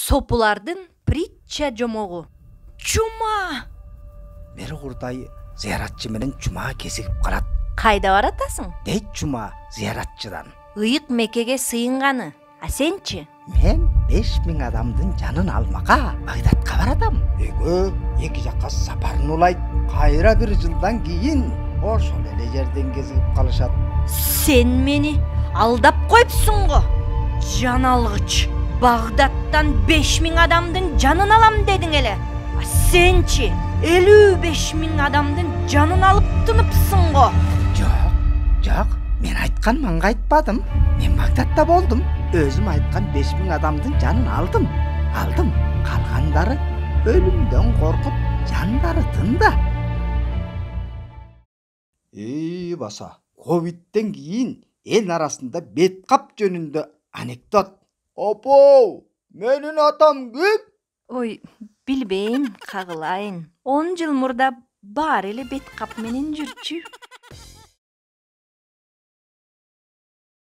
Сопулардын притча жомогу. Чума. Бери курдай зыяратчы менен Чума кезигип калат. Кайда баратасың? Дейт Чума зыяратчыдан. Ыйык Меккеге сыйынганы. А сенчи? Мен 5000 адамдын жанын алмакка Багдадка баратам. Экөө эки жакка сапарын улайт. Кайра бир жылдан кийин ошол эле жерден кезигип калышат. Сен мени алдап коюпсуң го. Жан алгыч. Багдадтан 5000 адамдын жанын алам дедиң эле. А сенчи 55 000 адамдын жанын алып тыныпсың го. Жок, мен айткан манга айтпадым. Мен Багдадта болдум. Өзүм айткан 5000 адамдын жанын алдым. Калгандары өлүмдөн коркуп, жандары тында. Баса, ковидтен кийин эл арасында бет кап жөнүндө анекдот. Опо, менин атам ким? Ой, билбейм, кагылайын. 10 жыл мурда бар эле бет кап менен жүрчү.